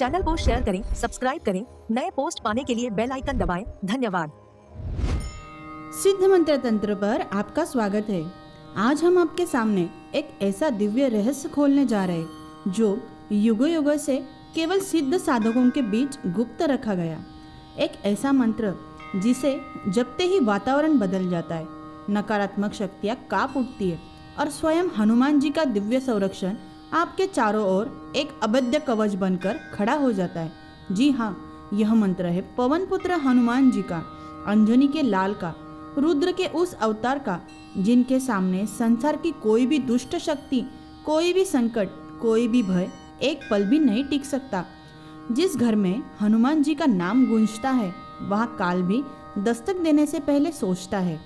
Channel को share करें, subscribe करें, नए पोस्ट पाने के लिए बेल आइकन दबाएं। धन्यवाद। सिद्ध मंत्र तंत्र पर आपका स्वागत है। आज हम आपके सामने एक ऐसा दिव्य रहस्य खोलने जा रहे हैं जो युगों युगों से केवल सिद्ध साधकों के बीच गुप्त रखा गया। एक ऐसा मंत्र जिसे जपते ही वातावरण बदल जाता है, नकारात्मक शक्तियाँ कांप उठती है और स्वयं हनुमान जी का दिव्य संरक्षण आपके चारों ओर एक अभेद्य कवच बनकर खड़ा हो जाता है। जी हाँ, यह मंत्र है पवन पुत्र हनुमान जी का, अंजनी के लाल का, रुद्र के उस अवतार का जिनके सामने संसार की कोई भी दुष्ट शक्ति, कोई भी संकट, कोई भी भय एक पल भी नहीं टिक सकता। जिस घर में हनुमान जी का नाम गूंजता है वहाँ काल भी दस्तक देने से पहले सोचता है।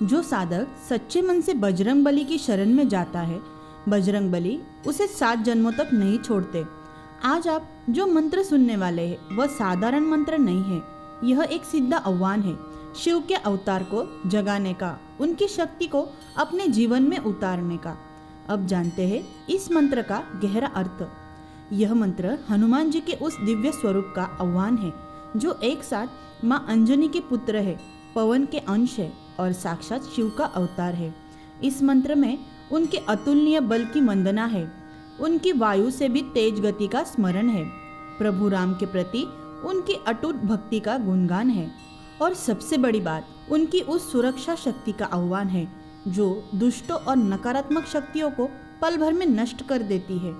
जो साधक सच्चे मन से बजरंग बली की शरण में जाता है, बजरंग बली उसे 7 जन्मों तक नहीं छोड़ते। आज आप जो मंत्र सुनने वाले हैं वह साधारण मंत्र नहीं है, यह एक सीधा आह्वान है शिव के अवतार को जगाने का, उनकी शक्ति को अपने जीवन में उतारने का। अब जानते हैं इस मंत्र का गहरा अर्थ। यह मंत्र हनुमान जी के उस दिव्य स्वरूप का आह्वान है जो एक साथ माँ अंजनी के पुत्र है, पवन के अंश है और साक्षात शिव का अवतार है। इस मंत्र में उनके अतुलनीय बल की वंदना है, उनकी वायु से भी तेज गति का स्मरण है, प्रभु राम के प्रति उनकी अटूट भक्ति का गुणगान है और सबसे बड़ी बात उनकी उस सुरक्षा शक्ति का आह्वान है जो दुष्टों और नकारात्मक शक्तियों को पल भर में नष्ट कर देती है।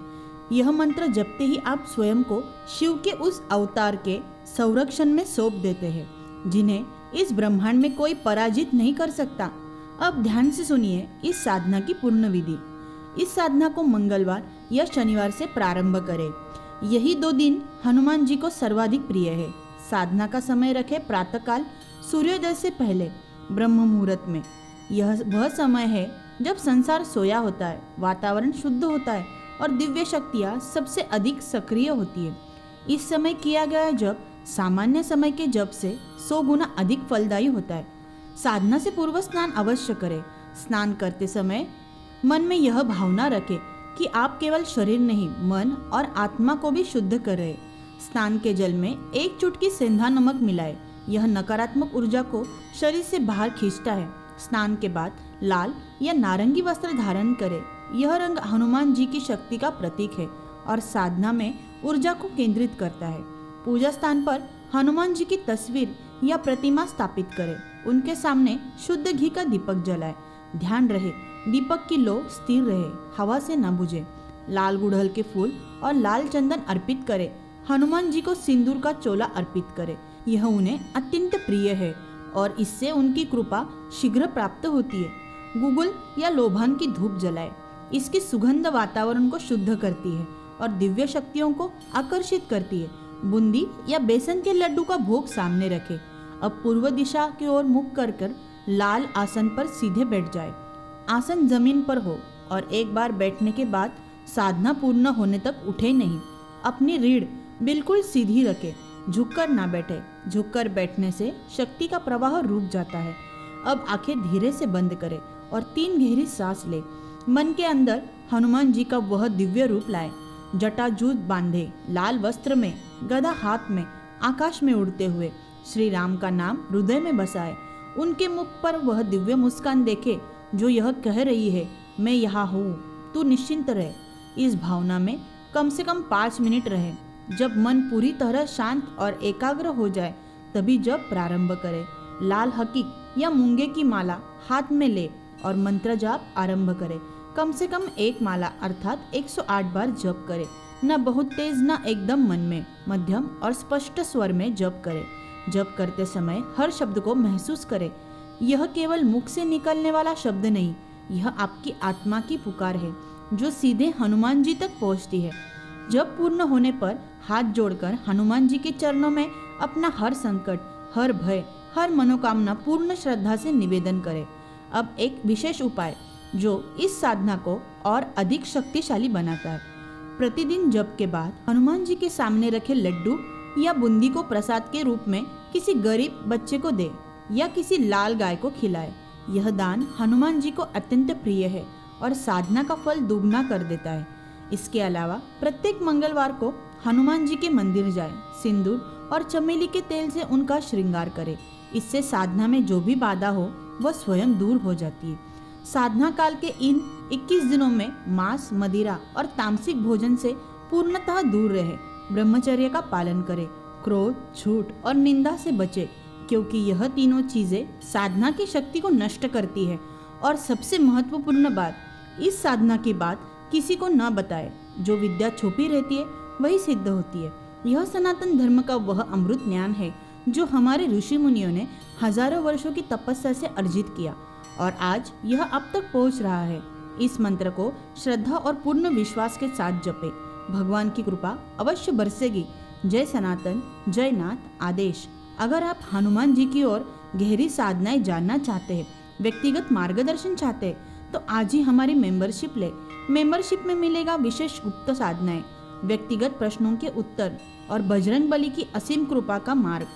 यह मंत्र जपते ही आप स्वयं को शिव के उस अवतार के संरक्षण में सौंप देते हैं जिन्हें इस ब्रह्मांड में कोई पराजित नहीं कर सकता। अब ध्यान से सुनिए इस साधना की पूर्ण विधि। इस साधना को मंगलवार या शनिवार से प्रारंभ करें। यही 2 दिन हनुमान जी को सर्वाधिक प्रिय है। साधना का समय रखें प्रातःकाल सूर्योदय से पहले ब्रह्म मुहूर्त में। यह वह समय है जब संसार सोया होता है, वातावरण शुद्ध होता है और दिव्य शक्तियाँ सबसे अधिक सक्रिय होती है। इस समय किया गया जप सामान्य समय के जप से 100 गुना अधिक फलदायी होता है। साधना से पूर्व स्नान अवश्य करें। स्नान करते समय मन में यह भावना रखें कि आप केवल शरीर नहीं, मन और आत्मा को भी शुद्ध कर रहे। स्नान के जल में 1 चुटकी सेंधा नमक मिलाएं। यह नकारात्मक ऊर्जा को शरीर से बाहर खींचता है। स्नान के बाद लाल या नारंगी वस्त्र धारण करें। यह रंग हनुमान जी की शक्ति का प्रतीक है और साधना में ऊर्जा को केंद्रित करता है। पूजा स्थान पर हनुमान जी की तस्वीर या प्रतिमा स्थापित करें। उनके सामने शुद्ध घी का दीपक जलाएं। ध्यान रहे दीपक की लो स्थिर रहे, हवा से न बुझे। लाल गुड़हल के फूल और लाल चंदन अर्पित करें। हनुमान जी को सिंदूर का चोला अर्पित करें। यह उन्हें अत्यंत प्रिय है और इससे उनकी कृपा शीघ्र प्राप्त होती है। गुगुल या लोभान की धूप जलाएं। इसकी सुगंध वातावरण को शुद्ध करती है और दिव्य शक्तियों को आकर्षित करती है। बूंदी या बेसन के लड्डू का भोग सामने रखें। अब पूर्व दिशा की ओर मुख कर लाल आसन पर सीधे बैठ जाए। आसन जमीन पर हो और एक बार बैठने के बाद साधना पूर्ण होने तक उठे नहीं। अपनी रीढ़ बिल्कुल सीधी रखें, झुककर ना बैठे। झुककर बैठने से शक्ति का प्रवाह रुक जाता है। अब आंखें धीरे से बंद करें और 3 गहरी सांस ले। मन के अंदर हनुमान जी का वह दिव्य रूप लाए। जटाजूट बांधे, लाल वस्त्र में, गदा हाथ में, आकाश में उड़ते हुए श्री राम का नाम हृदय में बसाए। उनके मुख पर वह दिव्य मुस्कान देखे जो यह कह रही है, मैं यहाँ हूँ, तू निश्चिंत रहे। इस भावना में कम से कम 5 मिनट रहे। जब मन पूरी तरह शांत और एकाग्र हो जाए तभी जब प्रारंभ करें। लाल हकीक या मूंगे की माला हाथ में ले और मंत्र जाप आरंभ करें। कम से कम 1 माला अर्थात 108 बार जप करें। न बहुत तेज न एकदम मन में, मध्यम और स्पष्ट स्वर में जप करें। जप करते समय हर शब्द को महसूस करें। यह केवल मुख से निकलने वाला शब्द नहीं, यह आपकी आत्मा की पुकार है जो सीधे हनुमान जी तक पहुंचती है। जब पूर्ण होने पर हाथ जोड़कर हनुमान जी के चरणों में अपना हर संकट, हर भय, हर मनोकामना पूर्ण श्रद्धा से निवेदन करें। अब एक विशेष उपाय जो इस साधना को और अधिक शक्तिशाली बनाता है। प्रतिदिन जप के बाद हनुमान जी के सामने रखे लड्डू या बूंदी को प्रसाद के रूप में किसी गरीब बच्चे को दे या किसी लाल गाय को खिलाए। यह दान हनुमान जी को अत्यंत प्रिय है और साधना का फल दुगना कर देता है। इसके अलावा प्रत्येक मंगलवार को हनुमान जी के मंदिर जाए, सिंदूर और चमेली के तेल से उनका श्रृंगार करे। इससे साधना में जो भी बाधा हो वह स्वयं दूर हो जाती है। साधना काल के इन 21 दिनों में मांस, मदिरा और तामसिक भोजन से पूर्णतः दूर रहे। ब्रह्मचर्य का पालन करे, क्रोध, झूठ और निंदा से बचे, क्योंकि यह तीनों चीजें साधना की शक्ति को नष्ट करती है। और सबसे महत्वपूर्ण बात, इस साधना की बात किसी को न बताए। जो विद्या छुपी रहती है वही सिद्ध होती है। यह सनातन धर्म का वह अमृत ज्ञान है जो हमारे ऋषि मुनियों ने हजारों वर्षों की तपस्या से अर्जित किया और आज यह अब तक पहुंच रहा है। इस मंत्र को श्रद्धा और पूर्ण विश्वास के साथ जपे, भगवान की कृपा अवश्य बरसेगी। जय सनातन, जय नाथ आदेश। अगर आप हनुमान जी की ओर गहरी साधनाएं जानना चाहते हैं, व्यक्तिगत मार्गदर्शन चाहते हैं, तो आज ही हमारी मेंबरशिप ले। मेंबरशिप में मिलेगा विशेष गुप्त साधनाएं, व्यक्तिगत प्रश्नों के उत्तर और बजरंग बली की असीम कृपा का मार्ग।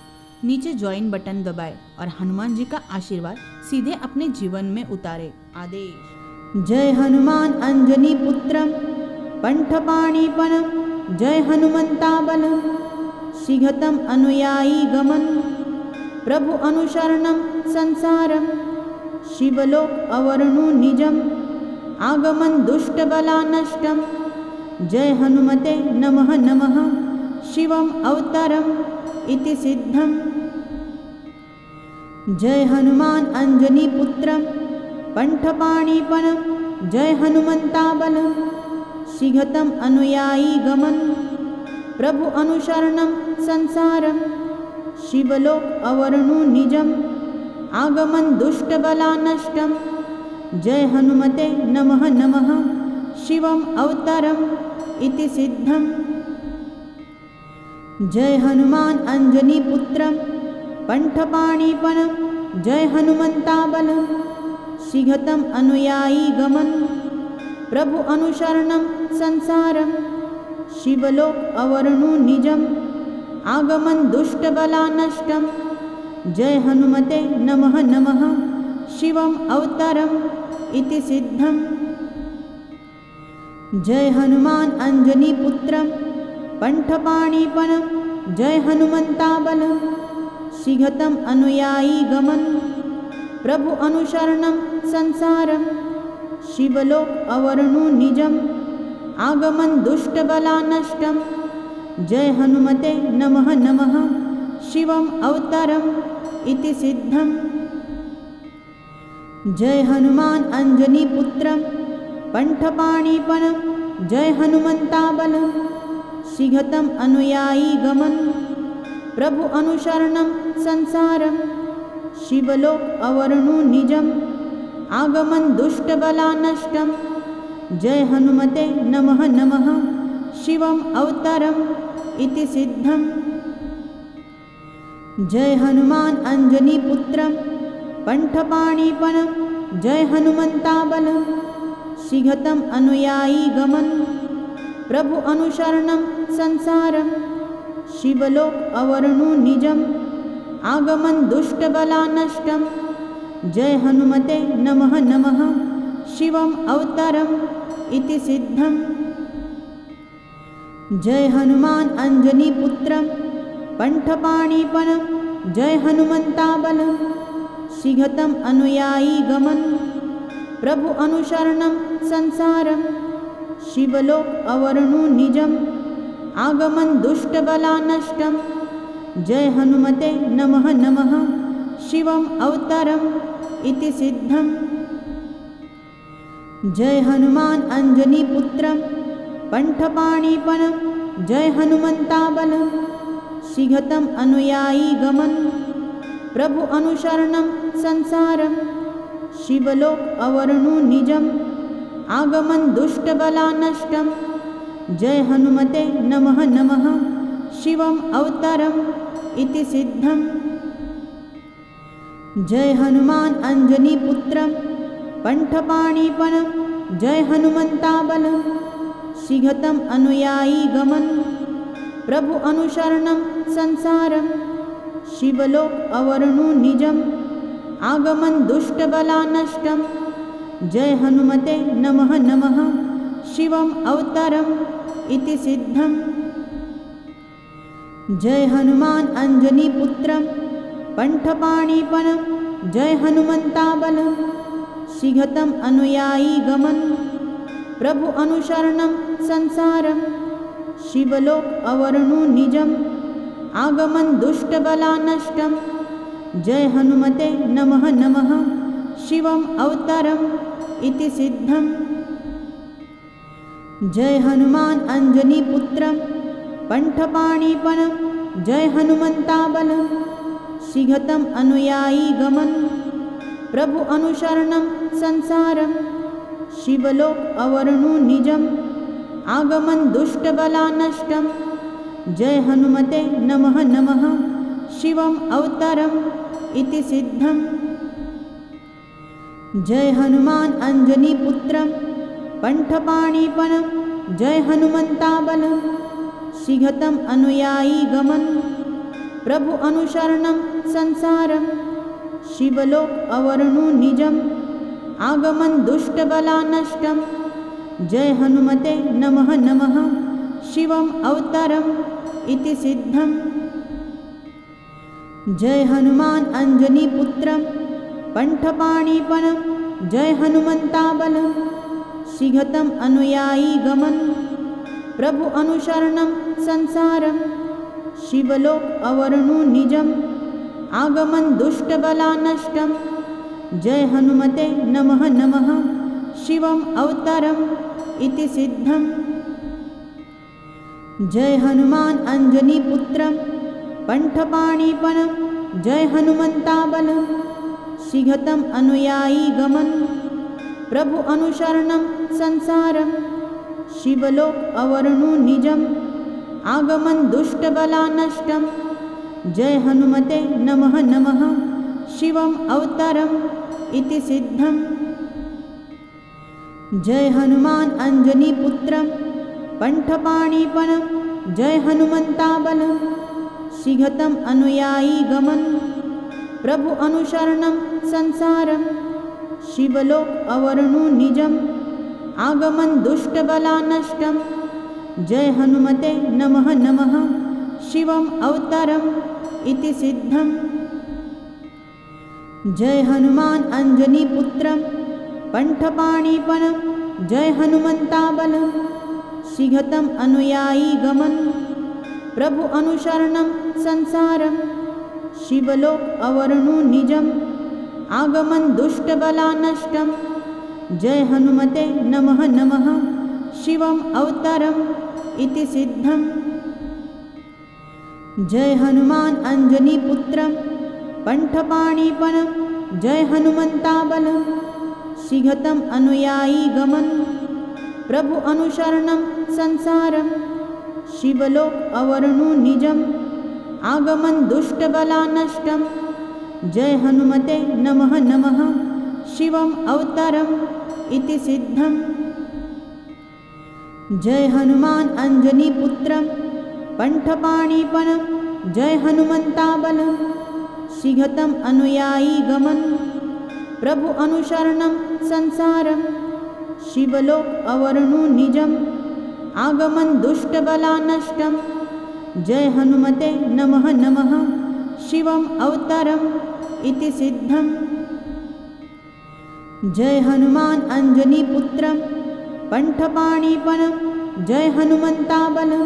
नीचे ज्वाइन बटन दबाए और हनुमान जी का आशीर्वाद सीधे अपने जीवन में उतारे। आदेश। जय हनुमान अंजनी पुत्रम पंठपाणिपनम, जय हनुमंताबलम शीघ्रतम अनुयायी गमन, प्रभु अनुशरणम संसारम, शिवलोक अवर्णु निजम, आगमन दुष्ट बला नष्टम। जय हनुमते नमः नमः, शिवम अवतारम इति सिद्धम। जय हनुमान अंजनी पुत्रम पंठपाणिपनम, जय हनुमंताबलम शीघ्रतम अनुयायी गमन, प्रभु अनुशरणम संसारम, शिवलोक अवर्णु निजम, आगमन दुष्ट बला नष्टम। जय हनुमते नमः नमः, शिवम अवतारम इति सिद्धम। जय हनुमान अंजनी पुत्रम पंठपाणिपनम, जय हनुमंताबलम शीघ्रतम अनुयायी गमन, प्रभु अनुशरणम संसारम, शिवलोक अवर्णु निजम, आगमन दुष्ट बला नष्टम। जय हनुमते नमः नमः, शिवम अवतारम इति सिद्धम। जय हनुमान अंजनी पुत्रम पंठपाणिपनम, जय हनुमंताबलम शीघ्रतम अनुयायी गमन, प्रभु अनुशरणम संसारम, शिवलोक अवर्णु निजम, आगमन दुष्ट बला नष्टम। जय हनुमते नमः नमः, शिवम अवतारम इति सिद्धम। जय हनुमान अंजनी पुत्रम पंठपाणिपनम, जय हनुमंताबलम शीघ्रतम अनुयायी गमन, प्रभु अनुशरणम संसारम, शिवलोक अवर्णु निजम, आगमन दुष्ट बला नष्टम। जय हनुमते नमः नमः, शिवम अवतारम इति सिद्धम। जय हनुमान अंजनी पुत्रम पंठपाणिपनम, जय हनुमंताबलम शीघ्रतम अनुयायी गमन, प्रभु अनुशरणम संसारम, शिवलोक अवर्णु निजम, आगमन दुष्ट बला नष्टम। जय हनुमते नमः नमः, शिवम अवतारम इति सिद्धम। जय हनुमान अंजनी पुत्रम पंठपाणिपनम, जय हनुमंताबलम शीघ्रतम अनुयायी गमन, प्रभु अनुशरणम संसारम, शिवलोक अवर्णु निजम, आगमन दुष्ट बला नष्टम। जय हनुमते नमः नमः, शिवम अवतारम इति सिद्धम। जय हनुमान अंजनी पुत्रम पंठपाणिपनम, जय हनुमंताबलम शीघ्रतम अनुयायी गमन, प्रभु अनुशरणम संसारम, शिवलोक अवर्णु निजम, आगमन दुष्ट बला नष्टम। जय हनुमते नमः नमः, शिवम अवतारम इति सिद्धम। जय हनुमान अंजनी पुत्रम पंठपाणिपनम, जय हनुमंताबलम शीघ्रतम अनुयायी गमन, प्रभु अनुशरणम संसारम, शिवलोक अवर्णु निजम, आगमन दुष्ट बला नष्टम। जय हनुमते नमः नमः, शिवम अवतारम इति सिद्धम। जय हनुमान अंजनी पुत्रं पंठपाणिपनं जय हनुमंताबलं शीघ्रतम अनुयायी गमन प्रभु अनुशरणं संसारं शिवलोक अवर्णु निजम् आगमन दुष्टबलानष्टं जय हनुमते नमः नमः शिवम् अवतारम् इति सिद्धम्। जय हनुमान अंजनी पुत्रं पंठपाणिपनं जय हनुमंताबलं शीघ्रतम अनुयायी गमन प्रभु अनुशरणं संसारं शिवलोक अवर्णु निजम् आगमन दुष्टबलानष्टं जय हनुमते नमः नमः शिवम् अवतारम् इति सिद्धम्। जय हनुमान अंजनी पुत्रं पंठपाणिपनं जय हनुमंताबलं शीघ्रतम अनुयायी गमन प्रभु अनुशरणं संसारं शिवलोक अवर्णु निजम् आगमन दुष्टबलानष्टं जय हनुमते नमः नमः शिवम् अवतारम् इति सिद्धम्। जय हनुमान अंजनी पुत्रं पंठपाणिपनं जय हनुमंताबलं शीघ्रतम अनुयायी गमन प्रभु अनुशरणं संसारं शिवलोक अवर्णु निजम् आगमन दुष्टबलानष्टं जय हनुमते नमः नमः शिवम् अवतारम् इति सिद्धम्। जय हनुमान अंजनी पुत्रं पंठपाणिपनं जय हनुमंताबलं शीघ्रतम अनुयायी गमन प्रभु अनुशरणं संसारं शिवलोक अवर्णु निजम् आगमन दुष्टबलानष्टं जय हनुमते नमः नमः शिवम् अवतारम् इति सिद्धम्। जय हनुमान अंजनी पुत्रं पंठपाणिपनं जय हनुमंताबलं शीघ्रतम अनुयायी गमन प्रभु अनुशरणं संसारं शिवलोक अवर्णु निजम् आगमन दुष्टबलानष्टं जय हनुमते नमः नमः शिवम् अवतारम् इति सिद्धम्। जय हनुमान अंजनी पुत्रं पंठपाणिपनं जय हनुमंताबलं शीघ्रतम अनुयायी गमन प्रभु अनुशरणं संसारं शिवलोक अवर्णु निजम् आगमन दुष्टबलानष्टं जय हनुमते नमः नमः शिवम् अवतारम् इति सिद्धम्। जय हनुमान अंजनी पुत्रं पंठपाणिपनं जय हनुमंताबलं शीघ्रतम अनुयायी गमन प्रभु अनुशरणं संसारं शिवलोक अवर्णु निजम् आगमन दुष्टबलानष्टं जय हनुमते नमः नमः शिवम् अवतारम् इति सिद्धम्। जय हनुमान अंजनी पुत्रं पंठपाणिपनं जय हनुमंताबलं शीघ्रतम अनुयायी गमन प्रभु अनुशरणं संसारं शिवलोक अवर्णु निजम् आगमन दुष्टबलानष्टं जय हनुमते नमः नमः शिवम् अवतारम् इति सिद्धम्। जय हनुमान अंजनी पुत्रं पंठपाणिपनं जय हनुमंताबलं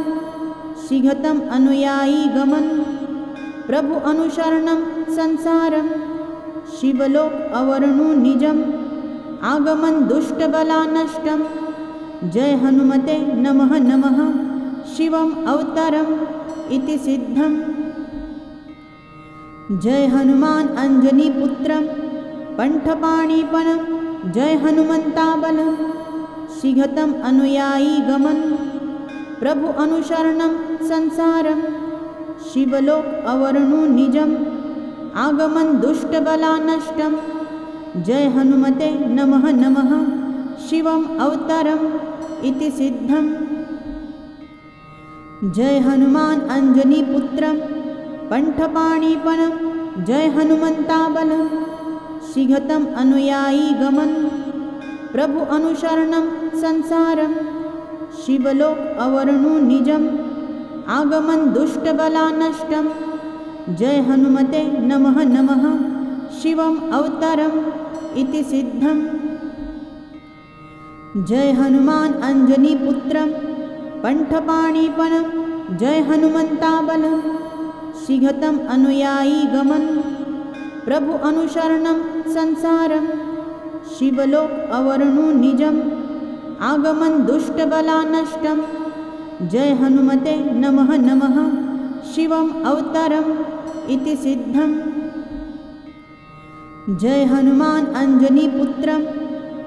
शीघ्रतम अनुयायी गमन प्रभु अनुशरणं संसारं शिवलोक अवर्णु निजम् आगमन दुष्टबलानष्टं जय हनुमते नमः नमः शिवम् अवतारम् इति सिद्धम्। जय हनुमान अंजनी पुत्रं पंठपाणिपनं जय हनुमंताबलं शीघ्रतम अनुयायी गमन प्रभु अनुशरणं संसारं शिवलोक अवर्णु निजम् आगमन दुष्टबलानष्टं जय हनुमते नमः नमः शिवम् अवतारम् इति सिद्धम्। जय हनुमान अंजनी पुत्रं पंठपाणिपनं जय हनुमंताबलं शीघ्रतम अनुयायी गमन प्रभु अनुशरणं संसारं शिवलोक अवर्णु निजम् आगमन दुष्टबलानष्टं जय हनुमते नमः नमः शिवम् अवतारम् इति सिद्धम्। जय हनुमान अंजनीपुत्रं पंठपाणिपनं जय हनुमन्ताबलं शीघ्रतम् अनुयायी गमन प्रभु अनुशरणं संसारं शिवलोक अवर्णु निजम् आगमन दुष्टबलानष्टं जय हनुमते नमः नमः शिवम् अवतारम् इति सिद्धम्। जय हनुमान अंजनीपुत्रं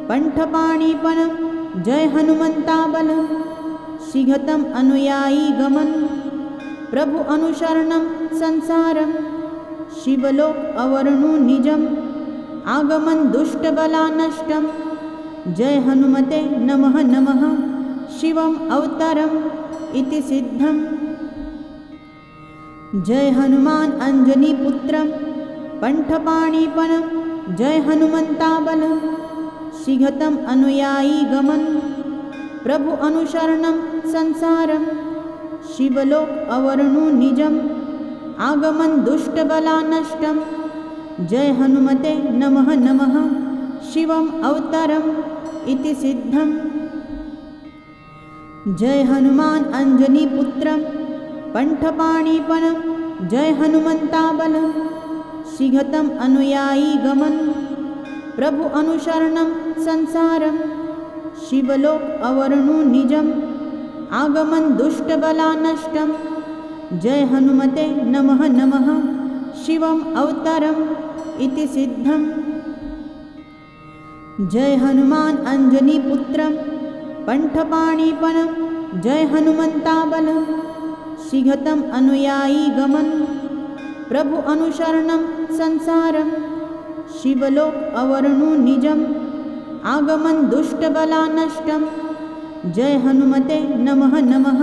पंठपाणिपनं जय हनुमन्ताबलं शीघ्रतम् अनुयायी गमन प्रभु अनुशरणं संसारं शिवलोक अवर्णु निजम् आगमन दुष्टबलानष्टं जय हनुमते नमः नमः शिवम् अवतारम् इति सिद्धम्। जय हनुमान अंजनीपुत्रं पंठपाणिपनं जय हनुमन्ताबलं शीघ्रतम् अनुयायी गमन प्रभु अनुशरणं संसारं शिवलोक अवर्णु निजम् आगमन दुष्टबलानष्टं जय हनुमते नमः नमः शिवम् अवतारम् इति सिद्धम्। जय हनुमान अंजनीपुत्रं पंठपाणिपनं जय हनुमन्ताबलं शीघ्रतम् अनुयायी गमन प्रभु अनुशरणं संसारं शिवलोक अवर्णु निजम् आगमन दुष्टबलानष्टं जय हनुमते नमः नमः शिवम् अवतारम् इति सिद्धम्। जय हनुमान अंजनीपुत्रं पंठपाणिपनं जय हनुमन्ताबलं शीघ्रतम् अनुयायी गमन प्रभु अनुशरणं संसारं शिवलोक अवर्णु निजम् आगमन दुष्टबलानष्टं जय हनुमते नमः नमः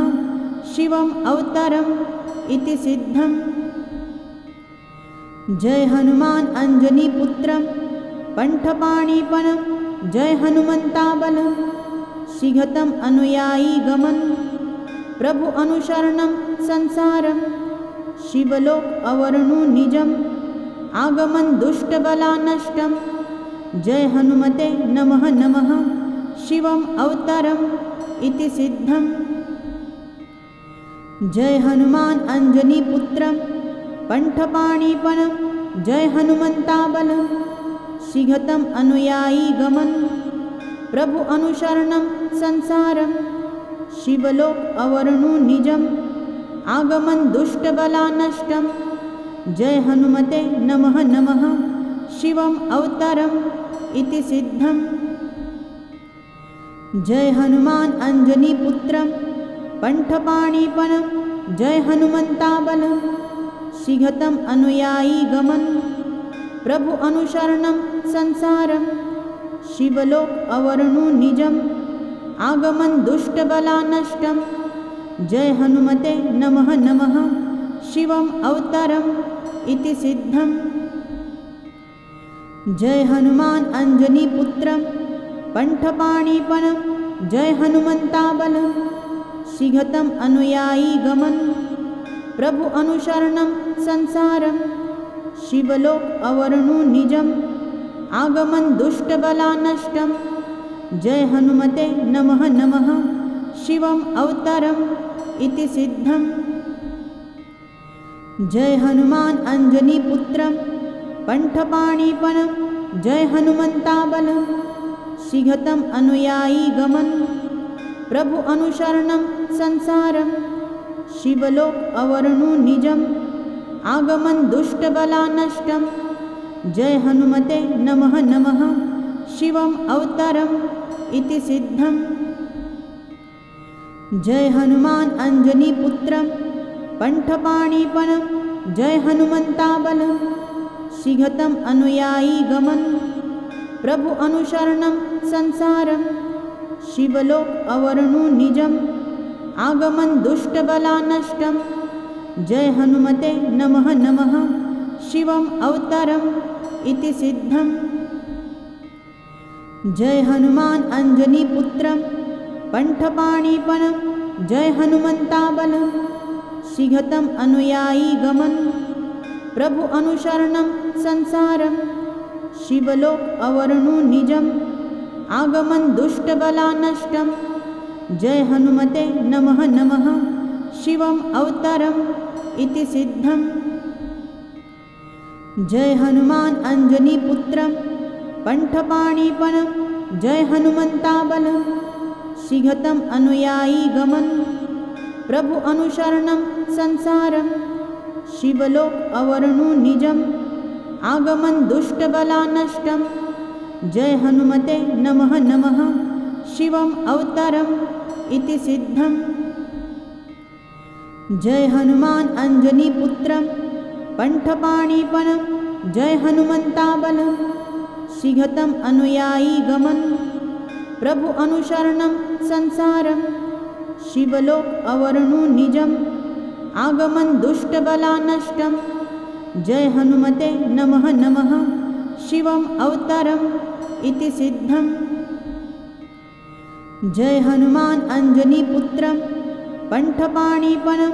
शिवम् अवतारम् इति सिद्धम्। जय हनुमान अंजनीपुत्रं पंठपाणिपनं जय हनुमन्ताबलं शीघ्रतम् अनुयायी गमन प्रभु अनुशरणं संसारं शिवलोक अवर्णु निजम् आगमन दुष्टबलानष्टं जय हनुमते नमः नमः शिवम् अवतारम् इति सिद्धम्। जय हनुमान अंजनीपुत्रं पंठपाणिपनं जय हनुमन्ताबलं शीघ्रतम् अनुयायी गमन प्रभु अनुशरणं संसारं शिवलोक अवर्णु निजम् आगमन दुष्टबलानष्टं जय हनुमते नमः नमः शिवम् अवतारम् इति सिद्धम्। जय हनुमान अंजनीपुत्रं पंठपाणिपनं जय हनुमन्ताबलं शीघ्रतम् अनुयायी गमन प्रभु अनुशरणं संसारं शिवलोक अवर्णु निजम् आगमन दुष्टबलानष्टं जय हनुमते नमः नमः शिवम् अवतारम् इति सिद्धम्। जय हनुमान अंजनीपुत्रं पंठपाणिपनं जय हनुमन्ताबलं शीघ्रतम् अनुयायी गमन प्रभु अनुशरणं संसारं शिवलोक अवर्णु निजम् आगमन दुष्टबलानष्टं जय हनुमते नमः नमः शिवम् अवतारम् इति सिद्धम्। जय हनुमान अंजनीपुत्रं पंठपाणिपनं जय हनुमन्ताबलं शीघ्रतम् अनुयायी गमन प्रभु अनुशरणं संसारं शिवलोक अवर्णु निजम् आगमन दुष्टबलानष्टं जय हनुमते नमः नमः शिवम् अवतारम् इति सिद्धम्। जय हनुमान अंजनीपुत्रं पंठपाणिपनं जय हनुमन्ताबलं शीघ्रतम् अनुयायी गमन प्रभु अनुशरणं संसारं शिवलोक अवर्णु निजम् आगमन दुष्टबलानष्टं जय हनुमते नमः नमः शिवम् अवतारम् इति सिद्धम्। जय हनुमान अंजनीपुत्रं पंठपाणिपनं जय हनुमन्ताबलं शीघ्रतम अनुयायी गमन प्रभु अनुशरणं संसारम शिवलोक अवर्णु निजम आगमन दुष्टबला नष्टम। जय हनुमते नमः नमः शिवम अवतारम इति सिद्धम। जय हनुमान अंजनी पुत्रम पंठपाणिपनं जय हनुमंताबलं शीघ्रतम अनुयायी गमन प्रभु अनुशरणं संसारम शिवलोक अवर्णु निजम आगमन दुष्टबला नष्टम। जय हनुमते नमः नमः शिवम अवतारम इति सिद्धम। जय हनुमान अंजनी पुत्रम पंठपाणिपनं जय हनुमंताबलं शीघ्रतम अनुयायी गमन प्रभु अनुशरणं संसारम शिवलोक अवर्णु निजम आगमन दुष्टबला नष्टम। जय हनुमते नमः नमः शिवम अवतारम इति सिद्धम। जय हनुमान अंजनी पुत्रम पंठपाणिपनं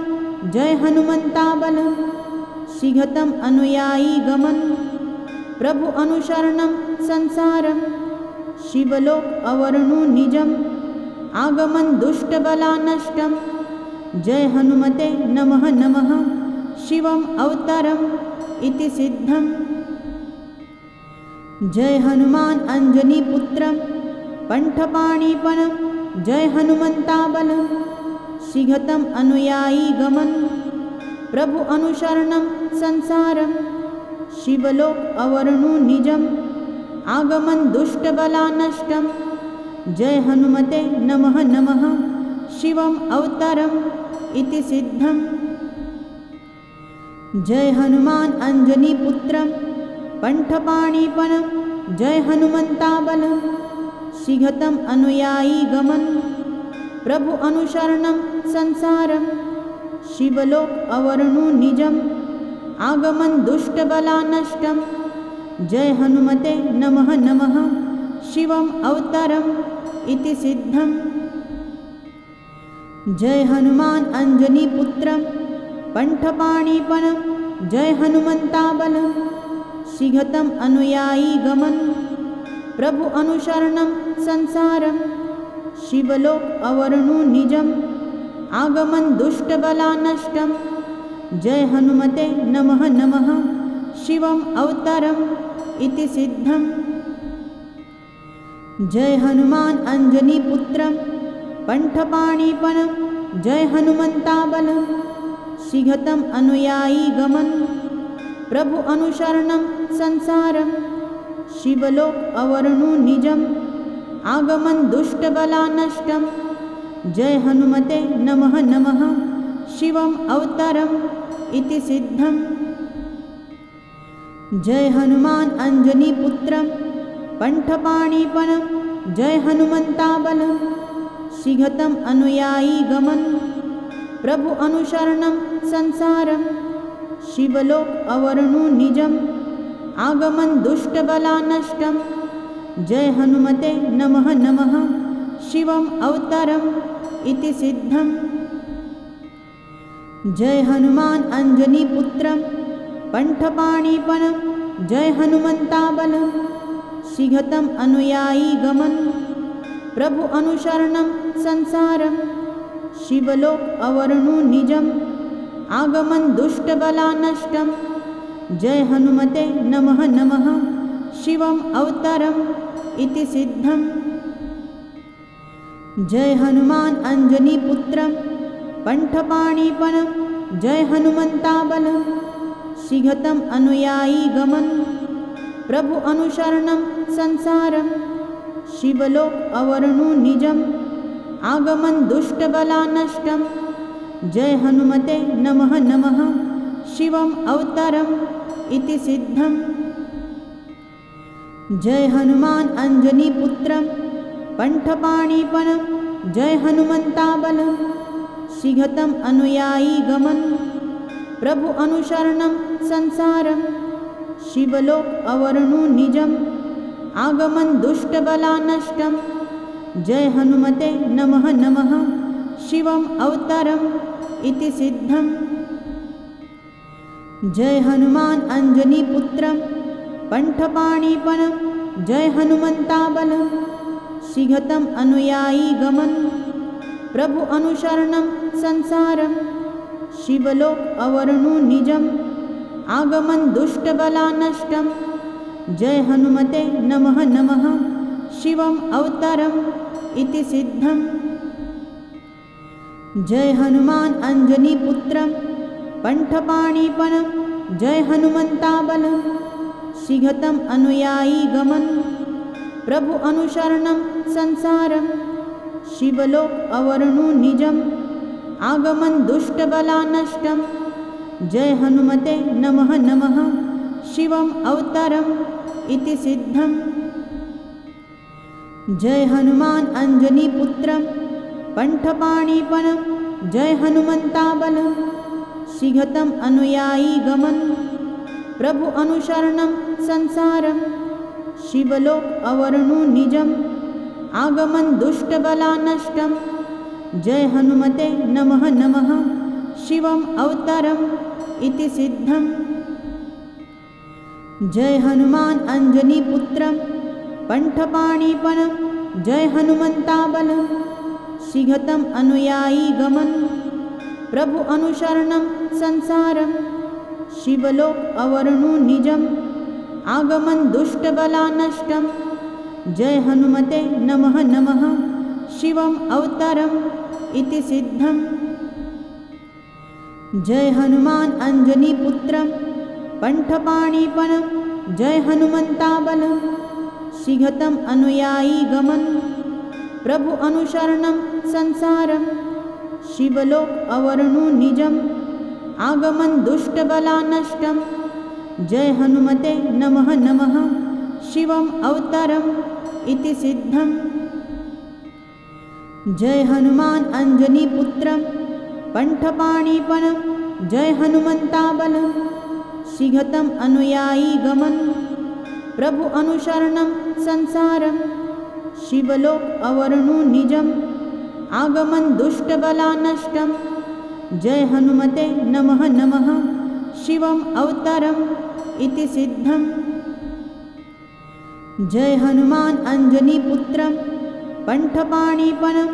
जय हनुमंताबलं शीघ्रतम अनुयायी गमन प्रभु अनुशरणं संसारम शिवलोक अवर्णु निजम आगमन दुष्टबला नष्टम। जय हनुमते नमः नमः शिवम अवतारम इति सिद्धम। जय हनुमान अंजनी पुत्रम पंठपाणिपनं जय हनुमंताबलं शीघ्रतम अनुयायी गमन प्रभु अनुशरणं संसारम शिवलोक अवर्णु निजम आगमन दुष्टबला नष्टम। जय हनुमते नमः नमः शिवम अवतारम इति सिद्धम। जय हनुमान अंजनी पुत्रम पंठपाणिपनं जय हनुमंताबलं शीघ्रतम अनुयायी गमन प्रभु अनुशरणं संसारम शिवलोक अवर्णु निजम आगमन दुष्टबला नष्टम। जय हनुमते नमः नमः शिवम अवतारम इति सिद्धम। जय हनुमान अंजनी पुत्रम पंठपाणिपनं जय हनुमंताबलं शीघ्रतम अनुयायी गमन प्रभु अनुशरणं संसारम शिवलोक अवर्णु निजम आगमन दुष्टबला नष्टम। जय हनुमते नमः नमः शिवम अवतारम इति सिद्धम। जय हनुमान अंजनी पुत्रम पंठपाणिपनं जय हनुमंताबलं शीघ्रतम अनुयायी गमन प्रभु अनुशरणं संसारम शिवलोक अवर्णु निजम आगमन दुष्टबला नष्टम। जय हनुमते नमः नमः शिवम अवतारम इति सिद्धम। जय हनुमान अंजनी पुत्रम पंठपाणिपनं जय हनुमंताबलं शीघ्रतम अनुयायी गमन प्रभु अनुशरणं संसारम शिवलोक अवर्णु निजम आगमन दुष्टबला नष्टम। जय हनुमते नमः नमः शिवम अवतारम इति सिद्धम। जय हनुमान अंजनी पुत्रम पंठपाणिपनं जय हनुमंताबलं शीघ्रतम अनुयायी गमन प्रभु अनुशरणं संसारम शिवलोक अवर्णु निजम आगमन दुष्टबला नष्टम। जय हनुमते नमः नमः शिवम अवतारम इति सिद्धम। जय हनुमान अंजनी पुत्रम पंठपाणिपनं जय हनुमंताबलं शीघ्रतम अनुयायी गमन प्रभु अनुशरणं संसारम शिवलोक अवर्णु निजम आगमन दुष्टबला नष्टम। जय हनुमते नमः नमः शिवम अवतारम इति सिद्धम। जय हनुमान अंजनी पुत्रम पंठपाणिपनं जय हनुमंताबलं शीघ्रतम अनुयायी गमन प्रभु अनुशरणं संसारम शिवलोक अवर्णु निजम आगमन दुष्टबला नष्टम। जय हनुमते नमः नमः शिवम अवतारम इति सिद्धम। जय हनुमान अंजनी पुत्रं पंठपाणिपनं जय हनुमंता बलं शीघ्रतम अनुयायी गमन प्रभु अनुशरणं संसारं शिवलोक अवर्णु निजम् आगमन दुष्टबला नष्टं जय हनुमते नमः नमः शिवम् अवतारम् इति सिद्धम्। जय हनुमान अंजनी पुत्रं पंठपाणिपनं जय हनुमंता बलं शीघ्रतम अनुयायी गमन प्रभु अनुशरणं संसारं शिवलोक अवर्णु निजम् आगमन दुष्टबला नष्टं जय हनुमते नमः नमः शिवम् अवतारम् इति सिद्धम्। जय हनुमान अंजनी पुत्रं पंठपाणिपनं जय हनुमंता बलं शीघ्रतम अनुयायी गमन प्रभु अनुशरणं संसारं शिवलोक अवर्णु निजम् आगमन दुष्टबला नष्टं जय हनुमते नमः नमः शिवम् अवतारम् इति सिद्धम्। जय हनुमान अंजनी पुत्रं पंठपाणिपनं जय हनुमंता बलं शीघ्रतम अनुयायी गमन प्रभु अनुशरणं संसारं शिवलोक अवर्णु निजम् आगमन दुष्टबला नष्टं जय हनुमते नमः नमः शिवम् अवतारम् इति सिद्धम्। जय हनुमान अंजनी पुत्रं पंठपाणिपनं जय हनुमंता बलं शीघ्रतम अनुयायी गमन प्रभु अनुशरणं संसारं शिवलोक अवर्णु निजम् आगमन दुष्टबला नष्टं जय हनुमते नमः नमः शिवम् अवतारम् इति सिद्धम्। जय हनुमान अंजनी पुत्रं पंठपाणिपनं जय हनुमंता बलं शीघ्रतम अनुयायी गमन प्रभु अनुशरणं संसारं शिवलोक अवर्णु निजम् आगमन दुष्टबला नष्टं जय हनुमते नमः नमः शिवम् अवतारम् इति सिद्धम्। जय हनुमान अंजनी पुत्रं पंठपाणिपनं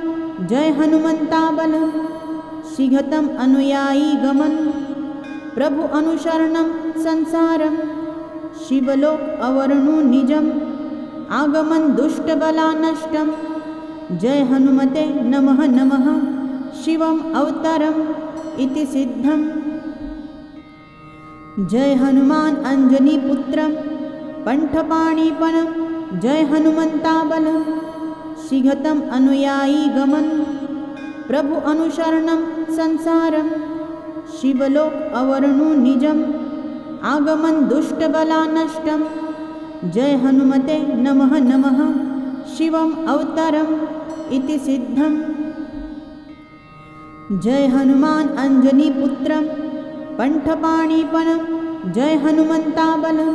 जय हनुमंता बलं शीघ्रतम अनुयायी गमन प्रभु अनुशरणं संसारं शिवलोक अवर्णु निजम् आगमन दुष्टबला नष्टं जय हनुमते नमः नमः शिवम् अवतारम् इति सिद्धम्। जय हनुमान अंजनी पुत्रं पंठपाणिपनं जय हनुमंता बलं शीघ्रतम अनुयायी गमन प्रभु अनुशरणं संसारं शिवलोक अवर्णु निजम् आगमन दुष्टबला नष्टं जय हनुमते नमः नमः शिवम् अवतारम् इति सिद्धम्। जय हनुमान अंजनी पुत्रं पंठपाणिपनं जय हनुमंता बलं